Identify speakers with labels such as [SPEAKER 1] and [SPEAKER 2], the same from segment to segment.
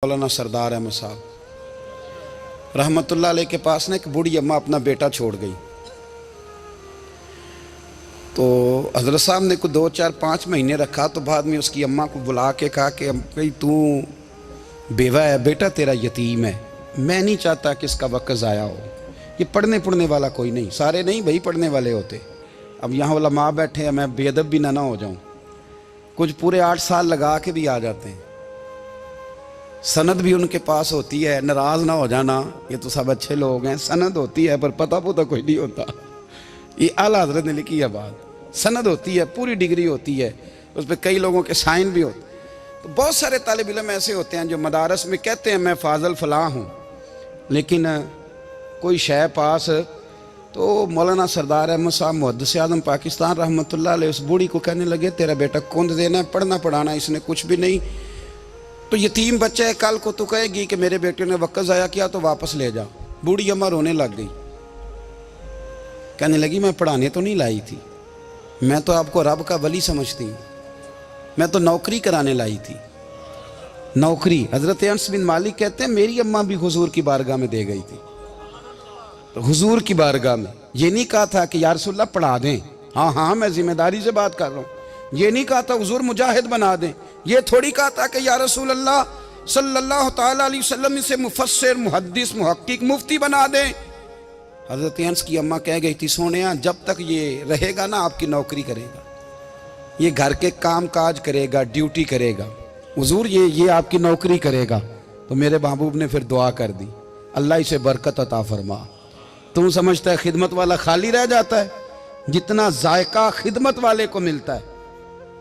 [SPEAKER 1] मौलाना सरदार अहमद साहब रहमतुल्लाह अलैह के पास ना एक बूढ़ी अम्मा अपना बेटा छोड़ गई। तो हज़रत साहब ने को 2 4 5 महीने रखा। तो बाद में उसकी अम्मा को बुला के कहा कि भाई तू बेवा है, बेटा तेरा यतीम है, मैं नहीं चाहता कि इसका वक्त ज़ाया हो। ये पढ़ने वाला कोई नहीं, सारे नहीं भाई पढ़ने वाले होते। अब यहाँ वाला माँ बैठे हैं, मैं बेअदब भी ना हो जाऊँ। कुछ पूरे 8 साल लगा के भी आ जाते हैं, सनद भी उनके पास होती है। नाराज़ ना हो जाना, ये तो सब अच्छे लोग हैं। सनद होती है पर पता कोई नहीं होता। ये आला हज़रत ने लिखी है बात। सनद होती है, पूरी डिग्री होती है, उस पर कई लोगों के साइन भी होते। तो बहुत सारे तालिब इल्म ऐसे होते हैं जो मदारस में कहते हैं मैं फाजल फलां हूँ, लेकिन कोई शय पास। तो मौलाना सरदार अहमद साहब मुहद्दिस आज़म पाकिस्तान रहमतुल्लाह अलैह उस बूढ़ी को कहने लगे तेरा बेटा कुंद देना है, पढ़ना पढ़ाना इसने कुछ भी नहीं। तो यतीम बच्चा है, कल को तो कहेगी कि मेरे बेटे ने वक्त ज़ाया किया तो वापस ले जा। बूढ़ी अम्मा रोने लग गई, कहने लगी मैं पढ़ाने तो नहीं लाई थी, मैं तो आपको रब का वली समझती हूँ, मैं तो नौकरी कराने लाई थी। नौकरी हज़रत अनस बिन मालिक कहते हैं मेरी अम्मा भी हुजूर की बारगाह में दे गई थी। तो हुजूर की बारगाह में ये नहीं कहा था कि या रसूलल्लाह पढ़ा दें, हाँ हाँ मैं जिम्मेदारी से बात कर रहा हूँ। ये नहीं कहा था हुजूर मुजाहिद बना दें, ये थोड़ी कहा था कि या रसूल अल्लाह सल्लल्लाहु ताला अलैहि वसल्लम से मुफस्सिर मुहद्दिस मुहक्किक मुफ्ती बना दें। हज़रत अनस की अम्मा कह गई थी सोनिया जब तक ये रहेगा ना आपकी नौकरी करेगा, ये घर के काम काज करेगा, ड्यूटी करेगा, हुजूर ये आपकी नौकरी करेगा। तो मेरे महबूब ने फिर दुआ कर दी, अल्लाह इसे बरकत अता फरमा। तुम समझता है खिदमत वाला खाली रह जाता है? जितना जायका खिदमत वाले को मिलता है,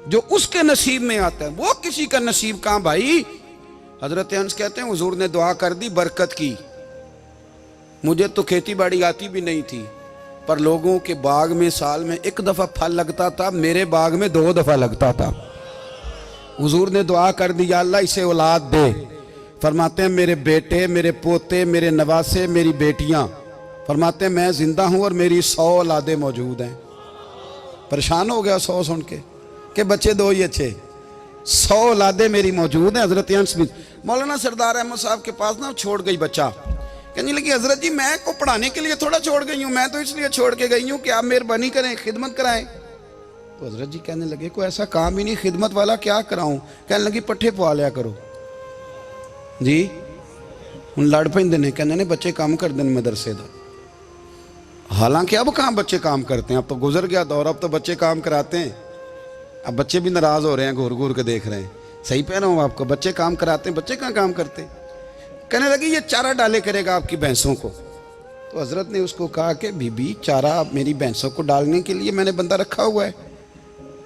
[SPEAKER 1] जो उसके नसीब में आता है, वो किसी का नसीब कहाँ भाई। हजरत अनस कहते हैं हुजूर ने दुआ कर दी, बरकत की। मुझे तो खेती बाड़ी आती भी नहीं थी, पर लोगों के बाग में साल में 1 दफा फल लगता था, मेरे बाग में 2 दफा लगता था। हुजूर ने दुआ कर दी अल्लाह इसे औलाद दे। फरमाते हैं मेरे बेटे, मेरे पोते, मेरे नवासे, मेरी बेटियां, फरमाते हैं मैं जिंदा हूं और मेरी 100 औलादे मौजूद हैं। परेशान हो गया 100 सुन के बच्चे 2 ही अच्छे, 100 औलादे मेरी मौजूद हैं। हजरत अनस बिन मौलाना सरदार अहमद साहब के पास ना छोड़ गई बच्चा, कहने लगी हजरत जी मैं को पढ़ाने के लिए थोड़ा छोड़ गई हूँ, मैं तो इसलिए छोड़ के गई हूँ कि आप मेहरबानी करें, खिदमत कराएं। तो हजरत जी कहने लगे कोई ऐसा काम ही नहीं, खिदमत वाला क्या कराऊं। कहने लगी पट्ठे पवा लिया करो जी। हूँ लड़ पेंदे ने, कहने ने बच्चे काम करते हैं मदरसे का। हालांकि अब कहाँ बच्चे काम करते हैं, अब तो गुजर गया दौर, अब तो बच्चे काम कराते हैं। अब बच्चे भी नाराज हो रहे हैं, घूर घूर के देख रहे हैं। सही पह रहा हूँ आपको, बच्चे काम कराते हैं, बच्चे कहाँ काम करते हैं। कहने लगी ये चारा डाले करेगा आपकी भैंसों को। तो हजरत ने उसको कहा कि बीबी चारा मेरी भैंसों को डालने के लिए मैंने बंदा रखा हुआ है,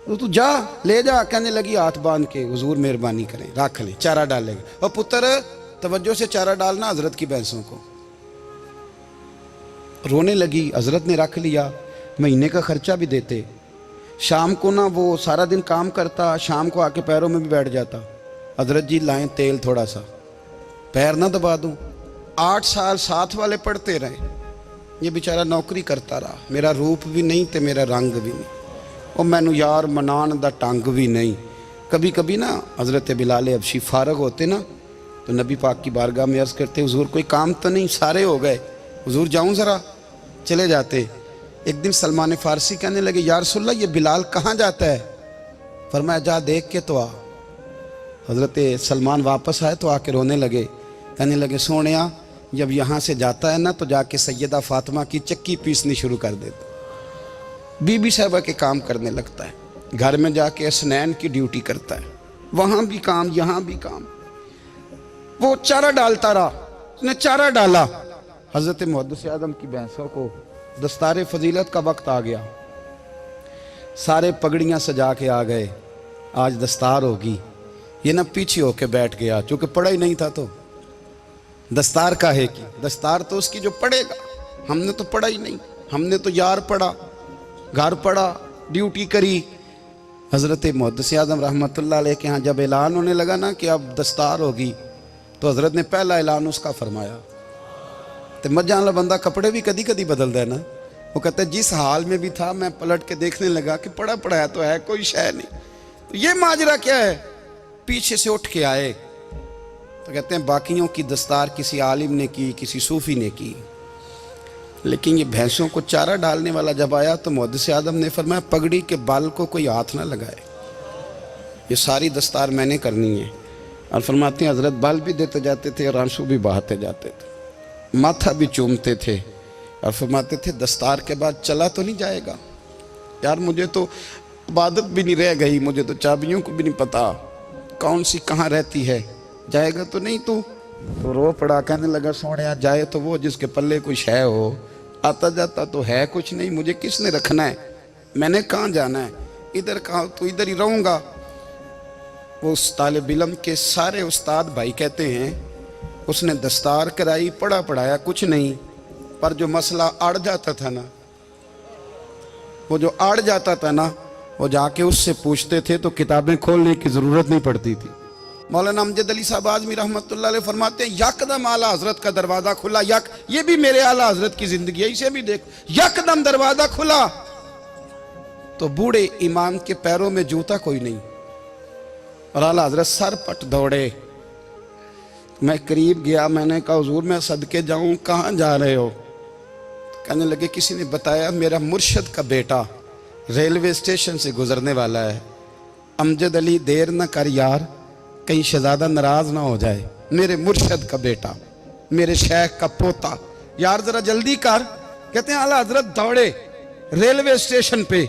[SPEAKER 1] तो तू जा ले जा। कहने लगी हाथ बांध के हुजूर मेहरबानी करें रख ले, चारा डालेगा। और पुत्र तवज्जो से चारा डालना हजरत की भैंसों को। रोने लगी, हजरत ने रख लिया, महीने का खर्चा भी देते। शाम को ना वो सारा दिन काम करता, शाम को आके पैरों में भी बैठ जाता। हजरत जी लाएं तेल थोड़ा सा, पैर ना दबा दूं। 8 साल साथ वाले पढ़ते रहे, ये बेचारा नौकरी करता रहा। मेरा रूप भी नहीं तो मेरा रंग भी नहीं, और मैनू यार मनान दा टंग भी नहीं। कभी कभी ना हजरत बिलाल हबशी फारग होते ना, तो नबी पाक की बारगाह में अर्ज़ करते हुजूर कोई काम तो नहीं, सारे हो गए, हुजूर जाऊं ज़रा, चले जाते। एक दिन सलमान फ़ारसी कहने लगे या रसूलल्लाह ये बिलाल कहाँ जाता है। फरमाया जा देख के तो आ। हज़रत सलमान वापस आए तो आके रोने लगे, कहने लगे सोनिया जब यहाँ से जाता है ना तो जाके सैयदा फातिमा की चक्की पीसनी शुरू कर देता, बीबी साहबा के काम करने लगता है, घर में जाके असनैन की ड्यूटी करता है, वहाँ भी काम यहाँ भी काम। वो चारा डालता रहा, उसने चारा डाला। हज़रत मुहद्दिस आज़म की भैंसों को दस्तार फजीलत का वक्त आ गया, सारे पगड़ियाँ सजा के आ गए, आज दस्तार होगी। ये ना पीछे होके बैठ गया, चूँकि पढ़ा ही नहीं था तो दस्तार का है कि दस्तार तो उसकी जो पढ़ेगा, हमने तो पढ़ा ही नहीं, हमने तो यार पढ़ा, घर पढ़ा, ड्यूटी करी। हज़रत मुहद्दिस आज़म रहमतुल्लाह अलैह के यहाँ जब ऐलान होने लगा ना कि अब दस्तार होगी, तो हज़रत ने पहला ऐलान उसका फरमाया। तो मजा वाला बंदा कपड़े भी कदी कदी बदलता है ना, वो कहता है जिस हाल में भी था मैं पलट के देखने लगा कि पढ़ा पढ़ाया तो है, कोई शय नहीं। तो ये माजरा क्या है, पीछे से उठ के आए। तो कहते हैं बाकियों की दस्तार किसी आलिम ने की, किसी सूफी ने की, लेकिन ये भैंसों को चारा डालने वाला जब आया तो मुहद्दिस आदम ने फरमाया पगड़ी के बाल को कोई हाथ ना लगाए, ये सारी दस्तार मैंने करनी है। और फरमाते हैं हजरत बाल भी देते जाते थे और आंसू भी बहाते जाते थे, माथा भी चूमते थे और फरमाते थे दस्तार के बाद चला तो नहीं जाएगा यार, मुझे तो इबादत भी नहीं रह गई, मुझे तो चाबियों को भी नहीं पता कौन सी कहाँ रहती है, जाएगा तो नहीं तू? तो रो पड़ा, कहने लगा सोने जाए तो वो जिसके पल्ले कुछ है हो, आता जाता तो है कुछ नहीं, मुझे किसने रखना है, मैंने कहाँ जाना है, इधर कहाँ तो इधर ही रहूँगा। वो उस तालिब इल्म के सारे उस्ताद भाई कहते हैं उसने दस्तार कराई, पढ़ा पढ़ाया कुछ नहीं, पर जो मसला अड़ जाता था ना, वो जो अड़ जाता था ना, वो जाके उससे पूछते थे तो किताबें खोलने की ज़रूरत नहीं पड़ती थी। मौलाना अमजद अली साहब आज़मी रहमतुल्लाह अलैह फरमाते हैं यकदम आला हजरत का दरवाज़ा खुला, ये भी मेरे आला हजरत की ज़िंदगी है, इसे भी देखो, यकदम दरवाज़ा खुला तो बूढ़े इमाम के पैरों में जूता कोई नहीं और आला हजरत सर पट दौड़े। मैं करीब गया, मैंने कहा हुजूर मैं सदके जाऊं, कहाँ जा रहे हो? कहने लगे किसी ने बताया मेरा मुर्शद का बेटा रेलवे स्टेशन से गुजरने वाला है, अमजद अली देर न कर यार, कहीं शहजादा नाराज ना हो जाए, मेरे मुर्शद का बेटा, मेरे शेख का पोता, यार जरा जल्दी कर। कहते हैं आला हजरत दौड़े रेलवे स्टेशन पे,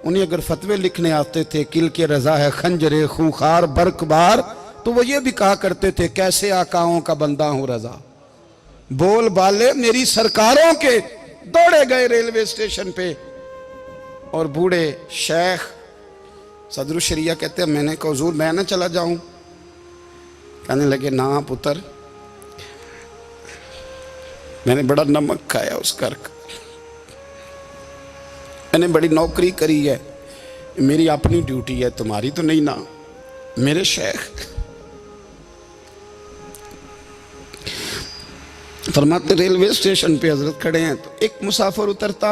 [SPEAKER 1] उन्हें अगर फतवे लिखने आते थे किल के रजा है खंजरे खूंखार बरकबार, तो वो ये भी कहा करते थे कैसे आकाओं का बंदा हूं रजा, बोल बाले मेरी सरकारों के। दौड़े गए रेलवे स्टेशन पे और बूढ़े शेख सदरुल शरिया कहते हैं मैंने कहा हुजूर मैं ना चला जाऊं? कहने लगे ना पुत्र, मैंने बड़ा नमक खाया उस घर का, मैंने बड़ी नौकरी करी है, मेरी अपनी ड्यूटी है, तुम्हारी तो नहीं ना। मेरे शेख फरमाते रेलवे स्टेशन पे हजरत खड़े हैं तो एक मुसाफिर उतरता,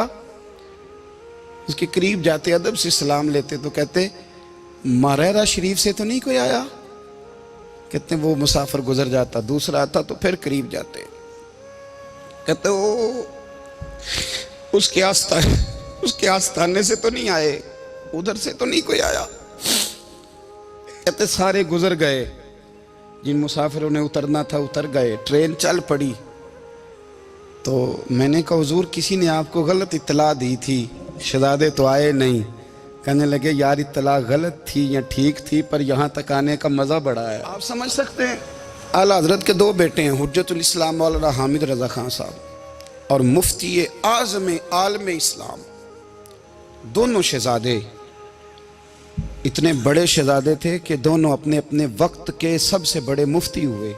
[SPEAKER 1] उसके करीब जाते अदब से सलाम लेते तो कहते मारेरा शरीफ से तो नहीं कोई आया? कहते वो मुसाफिर गुजर जाता, दूसरा आता तो फिर करीब जाते, कहते वो उसके आस्थाने से तो नहीं आए, उधर से तो नहीं कोई आया। कहते सारे गुजर गए, जिन मुसाफिरों ने उतरना था उतर गए, ट्रेन चल पड़ी। तो मैंने कहा हुजूर किसी ने आपको गलत इत्तला दी थी, शहजादे तो आए नहीं। कहने लगे यार इत्तला गलत थी या ठीक थी, पर यहाँ तक आने का मज़ा बड़ा है। आप समझ सकते हैं आला हजरत के दो बेटे हैं, हुज्जतुल इस्लाम मौलाना हामिद रज़ा खान साहब और मुफ्ती आज़म आलम इस्लाम, दोनों शहजादे इतने बड़े शहजादे थे कि दोनों अपने अपने वक्त के सबसे बड़े मुफ्ती हुए।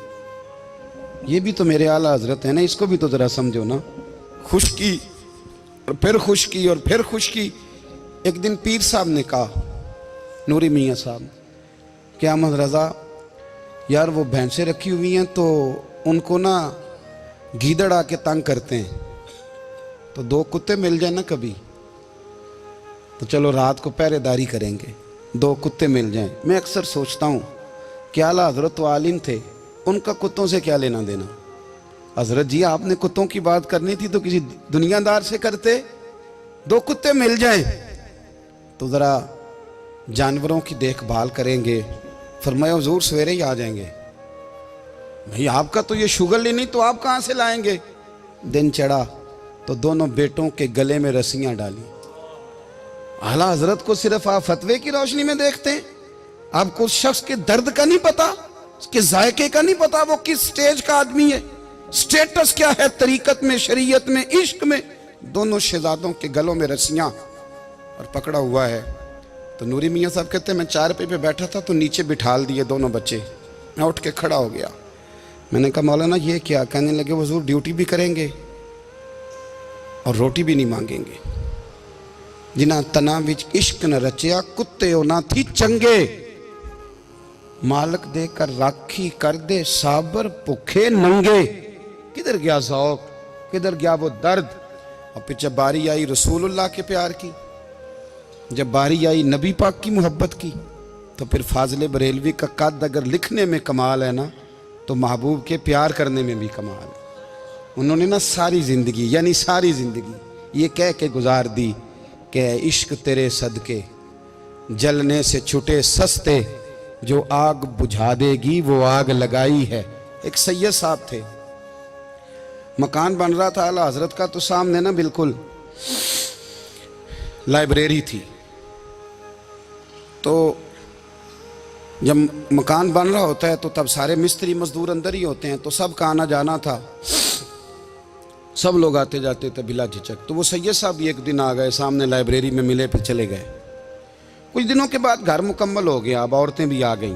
[SPEAKER 1] ये भी तो मेरे आला हजरत है ना, इसको भी तो ज़रा समझो ना। खुशकी और फिर खुशकी और फिर खुशकी। एक दिन पीर साहब ने कहा, नूरी मियाँ साहब, कि अहमद रज़ा यार वो भैंसें रखी हुई हैं तो उनको ना गीदड़ आके तंग करते हैं, तो दो कुत्ते मिल जाए ना कभी, तो चलो रात को पहरेदारी करेंगे, दो कुत्ते मिल जाएं। मैं अक्सर सोचता हूँ कि आला हजरत तो आलिम थे, उनका कुत्तों से क्या लेना देना। हजरत जी आपने कुत्तों की बात करनी थी तो किसी दुनियादार से करते, दो कुत्ते मिल जाएं तो ज़रा जानवरों की देखभाल करेंगे। फरमाया हुजूर सवेरे ही आ जाएंगे। भाई आपका तो ये शुगर ही नहीं, तो आप कहाँ से लाएंगे? दिन चढ़ा तो दोनों बेटों के गले में रस्सियाँ डाली। आला हजरत को सिर्फ आप फतवे की रोशनी में देखते हैं, आपको उस शख्स के दर्द का नहीं पता, उसके जायके का नहीं पता, वो किस स्टेज का आदमी है, स्टेटस क्या है तरीकत में, शरीयत में, इश्क में। दोनों शहजादों के गलों में रस्सियां और पकड़ा हुआ है। तो नूरी मियाँ साहब कहते हैं मैं चारपाई पे बैठा था तो नीचे बिठाल दिए दोनों बच्चे, मैं उठ के खड़ा हो गया। मैंने कहा मौलाना ये क्या? कहने लगे हुजूर ड्यूटी भी करेंगे और रोटी भी नहीं मांगेंगे। जिन्हां तना विच इश्क न रचिया कुत्ते ना थी चंगे, मालक देकर राखी कर दे साबर भुखे नंगे। किधर गया ज़ौक़, किधर गया वो दर्द? और फिर जब बारी आई रसूलुल्लाह के प्यार की, जब बारी आई नबी पाक की मोहब्बत की, तो फिर फाजिल बरेलवी का कद अगर लिखने में कमाल है ना, तो महबूब के प्यार करने में भी कमाल है। उन्होंने ना सारी ज़िंदगी, यानी सारी ज़िंदगी ये कह के गुजार दी कि इश्क तेरे सदके जलने से छुटे सस्ते, जो आग बुझा देगी वो आग लगाई है। एक सैयद साहब थे, मकान बन रहा था आला हजरत का, तो सामने ना बिल्कुल लाइब्रेरी थी। तो जब मकान बन रहा होता है तो तब सारे मिस्त्री मजदूर अंदर ही होते हैं, तो सब का आना जाना था, सब लोग आते जाते थे बिला झिझक। तो वो सैयद साहब भी एक दिन आ गए, सामने लाइब्रेरी में मिले, फिर चले गए। कुछ दिनों के बाद घर मुकम्मल हो गया, अब औरतें भी आ गईं।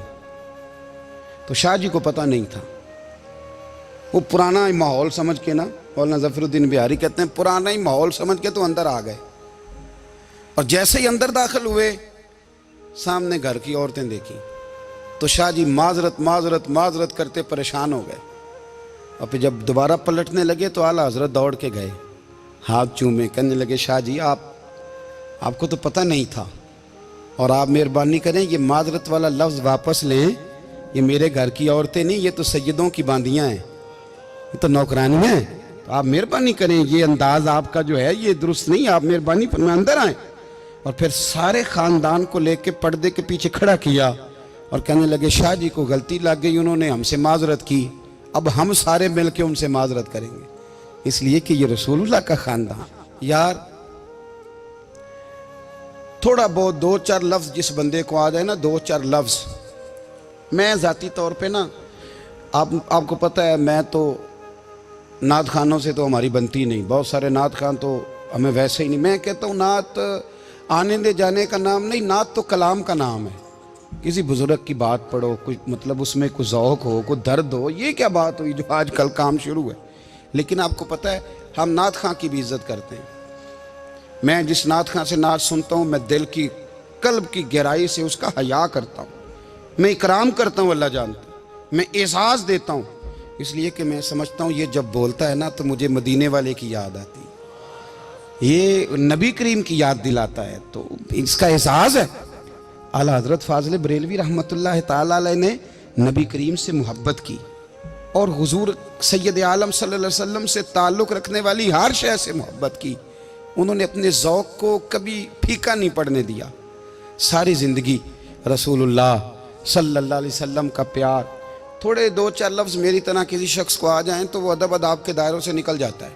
[SPEAKER 1] तो शाह जी को पता नहीं था, वो पुराना ही माहौल समझ के ना, मौलाना ज़फ़रुद्दीन बिहारी कहते हैं पुराना ही माहौल समझ के तो अंदर आ गए। और जैसे ही अंदर दाखिल हुए, सामने घर की औरतें देखी, तो शाह जी माजरत माजरत माजरत करते परेशान हो गए। और फिर जब दोबारा पलटने लगे तो आला हजरत दौड़ के गए, हाथ चूमे, कहने लगे शाह जी आपको तो पता नहीं था, और आप मेहरबानी करें ये माजरत वाला लफ्ज़ वापस लें, ये मेरे घर की औरतें नहीं, ये तो सैयदों की बांदियाँ हैं, ये तो नौकरानियाँ हैं, तो आप मेहरबानी करें, ये अंदाज आपका जो है ये दुरुस्त नहीं, आप मेहरबानी पर अंदर आएँ। और फिर सारे ख़ानदान को लेके पर्दे के पीछे खड़ा किया और कहने लगे शाह जी को गलती लग गई, उन्होंने हमसे माजरत की, अब हम सारे मिल के उनसे माजरत करेंगे, इसलिए कि ये रसूलुल्लाह का ख़ानदान। यार थोड़ा बहुत दो चार लफ्ज़ जिस बंदे को आ जाए ना, दो चार लफ्ज़, मैं ज़ाती तौर पे ना आपको पता है, मैं तो नात खानों से तो हमारी बनती नहीं, बहुत सारे नात खान तो हमें वैसे ही नहीं। मैं कहता हूँ नात आने दे जाने का नाम नहीं, नात तो कलाम का नाम है। किसी बुजुर्ग की बात पढ़ो, कुछ मतलब उसमें कुछ ज़ौक़ हो, कुछ दर्द हो, ये क्या बात हुई जो आजकल काम शुरू है। लेकिन आपको पता है हम नात खां की भी इज़्ज़त करते हैं। मैं जिस नात खां से नात सुनता हूँ, मैं दिल की कल्ब की गहराई से उसका हया करता हूँ, मैं इकराम करता हूँ, अल्लाह जानता है, मैं एहसास देता हूँ, इसलिए कि मैं समझता हूँ ये जब बोलता है ना तो मुझे मदीने वाले की याद आती है, ये नबी करीम की याद दिलाता है, तो इसका एहसास है। आला हज़रत फ़ाज़िल बरेलवी रहमतुल्लाह ताला अलैह ने नबी करीम से मोहब्बत की और हुजूर सैयद आलम सल्लल्लाहु अलैहि वसल्लम से ताल्लुक़ रखने वाली हर शय से मोहब्बत की। उन्होंने अपने ज़ौक़ को कभी फीका नहीं पड़ने दिया। सारी ज़िंदगी रसूलुल्लाह सल्लल्लाहु अलैहि वसल्लम का प्यार। थोड़े दो चार लफ्ज़ मेरी तरह किसी शख्स को आ जाएं तो वो अदब अदाब के दायरों से निकल जाता है,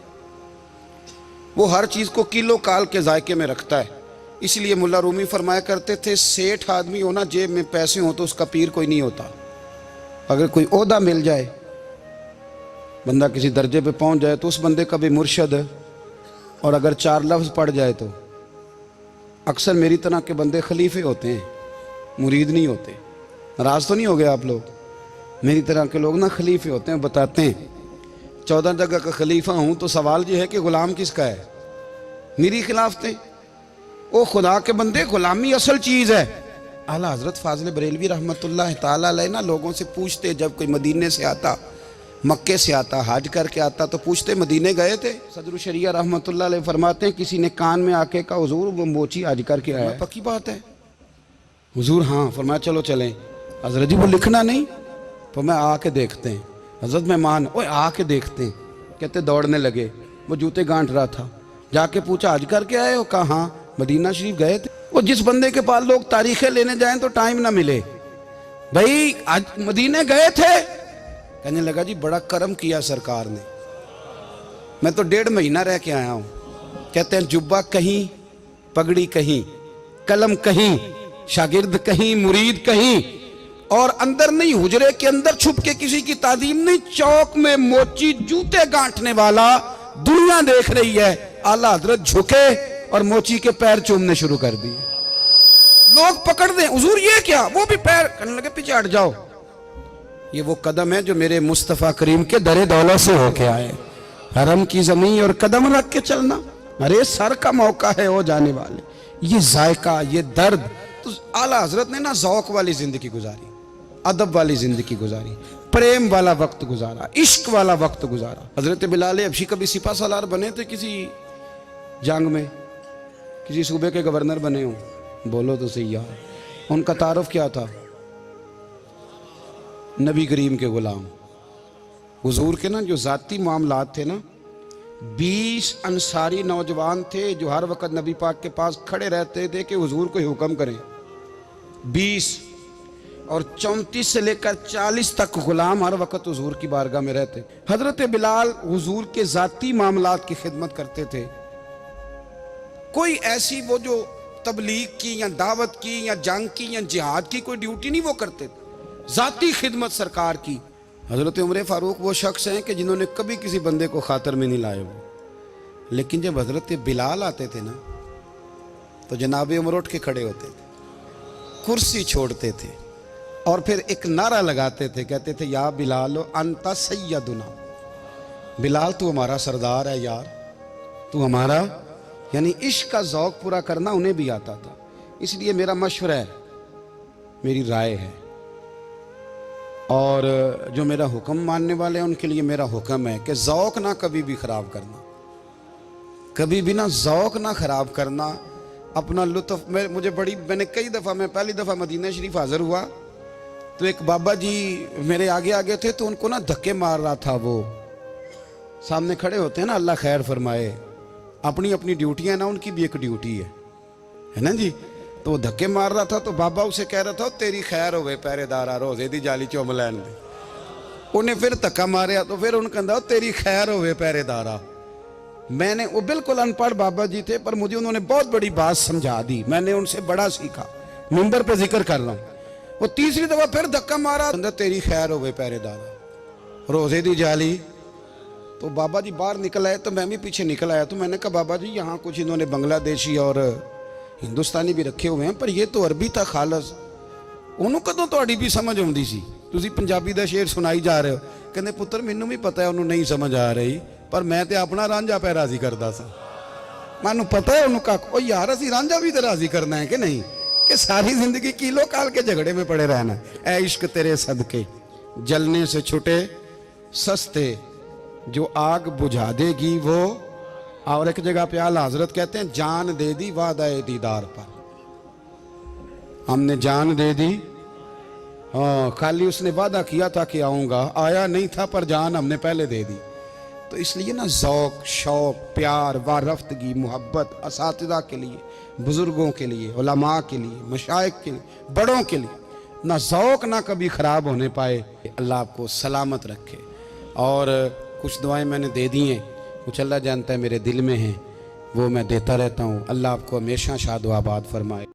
[SPEAKER 1] वो हर चीज़ को किलो काल के जायके में रखता है। इसलिए मुल्ला रूमी फरमाया करते थे, सेठ आदमी हो ना, जेब में पैसे हो तो उसका पीर कोई नहीं होता। अगर कोई ओहदा मिल जाए, बंदा किसी दर्जे पे पहुंच जाए तो उस बंदे का भी मुर्शद है, और अगर चार लफ्ज़ पढ़ जाए तो अक्सर मेरी तरह के बंदे खलीफे होते हैं, मुरीद नहीं होते। नाराज़ तो नहीं हो गए आप लोग? मेरी तरह के लोग ना खलीफे होते हैं, बताते हैं 14 जगह का खलीफा हूँ, तो सवाल ये है कि ग़ुलाम किसका है? मेरी खिलाफतें। ओ खुदा के बंदे, ग़ुलामी असल चीज़ है। आला हज़रत फ़ाज़िल बरेलवी रहमतुल्लाह ताला अलैह ना लोगों से पूछते, जब कोई मदीने से आता, मक्के से आता, हज करके आता, तो पूछते मदीने गए थे? सदरुल शरिया रहमतुल्लाह अलैह फरमाते हैं, किसी ने कान में आके कहा हुजूर वो मोची हज करके आया। पक्की बात है हुजूर? हाँ। फरमाया चलो चलें। हज़रत जी वो लिखना नहीं, तो मैं आके देखते हैं। हज़रत मेहमान, ओए आके देखते हैं। कहते दौड़ने लगे, वो जूते गांठ रहा था, जाके पूछा हज करके आए हो? कहा हाँ। मदीना शरीफ गए थे? वो जिस बंदे के पास लोग तारीखें लेने जाएं तो टाइम ना मिले, भाई आज मदीने गए थे? कहने लगा जी बड़ा करम किया सरकार ने, मैं तो 1.5 महीना रह के आया हूँ। कहते हैं जुब्बा कहीं, पगड़ी कहीं, कलम कहीं, शागिर्द कहीं, मुरीद कहीं, और अंदर नहीं, हुजरे के अंदर छुप के किसी की तादीम नहीं, चौक में मोची जूते गांठने वाला दुनिया देख रही है। आला हजरत झुके और मोची के पैर चूमने शुरू कर दिए। लोग पकड़ दें, हुजूर ये क्या? वो भी पैर, कहने लगे पीछे हट जाओ, ये वो कदम है जो मेरे मुस्तफ़ा करीम के दरे दौलत से होके आए। हरम की ज़मीन और कदम रख के चलना, अरे सर का मौका है वो जाने वाले। ये जायका, ये दर्द, तो आला हजरत ने ना ज़ौक़ वाली ज़िंदगी गुजारी, अदब वाली ज़िंदगी गुजारी, प्रेम वाला वक्त गुजारा, इश्क वाला वक्त गुजारा। हजरत बिलाल हबशी कभी सिपा सालार बने थे किसी जंग में, किसी सूबे के गवर्नर बने हो? बोलो तो सही यार। उनका तारुफ क्या था? नबी करीम के गुलाम। हुजूर के ना जो ज़ाती मामलात थे ना, 20 अंसारी नौजवान थे जो हर वक्त नबी पाक के पास खड़े रहते थे कि हुजूर को हुक्म करें। 20 और 34 से लेकर 40 तक गुलाम हर वक्त हुजूर की बारगाह में रहते। हजरत बिलाल हुजूर के ज़ाती मामलात की खिदमत करते थे। कोई ऐसी वो जो तबलीग की या दावत की या जंग की या जिहाद की कोई ड्यूटी नहीं वो करते थे, ज़ाती खिदमत सरकार की। हजरत उमर फारूक वो शख्स हैं कि जिन्होंने कभी किसी बंदे को खातर में नहीं लाए वो, लेकिन जब हजरत बिलाल आते थे ना तो जनाब उमर उठ के खड़े होते थे, कुर्सी छोड़ते थे और फिर एक नारा लगाते थे, कहते थे या बिलाल अंता सैयदुना, बिलाल तू हमारा सरदार है यार, तू हमारा। यानी इश्क का ज़ौक़ पूरा करना उन्हें भी आता था। इसलिए मेरा मशवरा है, मेरी राय है, और जो मेरा हुक्म मानने वाले हैं उनके लिए मेरा हुक्म है कि ज़ौक़ ना कभी भी ख़राब करना, कभी भी ना ज़ौक़ ना ख़राब करना, अपना लुत्फ़। मैंने कई दफ़ा, मैं पहली दफ़ा मदीना शरीफ हाज़िर हुआ तो एक बाबा जी मेरे आगे आगे थे, तो उनको ना धक्के मार रहा था। वो सामने खड़े होते हैं ना, अल्लाह खैर फरमाए, अपनी अपनी ड्यूटियाँ ना, उनकी भी एक ड्यूटी है ना जी। तो वो धक्के मार रहा था तो बाबा उसे कह रहा था तेरी खैर होवे पहरेदारा, रोजे दी जाली चुम लैन दे। उन्हें फिर धक्का मारिया तो फिर उन्हें कहता तेरी खैर होवे पहरेदारा। मैंने, वो बिल्कुल अनपढ़ बाबा जी थे पर मुझे उन्होंने बहुत बड़ी बात समझा दी, मैंने उनसे बड़ा सीखा, मिंबर पे जिक्र कर रहा हूँ। वो तीसरी दफा फिर धक्का मारा, तेरी खैर होवे पहरेदारा, रोजे दी जाली। तो बाबा जी बाहर निकल आए तो मैं भी पीछे निकल आया। तो मैंने कहा बाबा जी यहाँ कुछ इन्होंने बांग्लादेशी और हिंदुस्तानी भी रखे हुए हैं, पर ये तो अरबी था खालस। उन्होंने कदों तो भी समझ आती सी, तुसी पंजाबी का शेर सुनाई जा रहे हो। कहते पुत्र मैनू भी पता है उन्होंने नहीं समझ आ रही, पर मैं तो अपना रांझा पै राजी करता सा। मैनू पता है उन्होंने कहा ओ यार असी रांझा भी तो राजी करना है कि नहीं, कि सारी जिंदगी किलो काल के झगड़े में पड़े रहना। ऐ इश्क तेरे सदके जलने से छुटे सस्ते, जो आग बुझा देगी वो। और एक जगह पे आला हजरत कहते हैं जान दे दी वादा दीदार पर, हमने जान दे दी। हाँ, खाली उसने वादा किया था कि आऊंगा, आया नहीं था, पर जान हमने पहले दे दी। तो इसलिए ना ज़ौक़, शौक़, प्यार, वारफ्तगी, मोहब्बत असातिज़ा के लिए, बुज़ुर्गों के लिए, उलमा के लिए, मशाइख के लिए, बड़ों के लिए, ना ज़ौक़ ना कभी ख़राब होने पाए। अल्लाह आपको सलामत रखे। और कुछ दुआएं मैंने दे दी हैं, कुछ अल्लाह जानता है मेरे दिल में हैं, वो मैं देता रहता हूँ। अल्लाह आपको हमेशा शाद व आबाद फरमाए।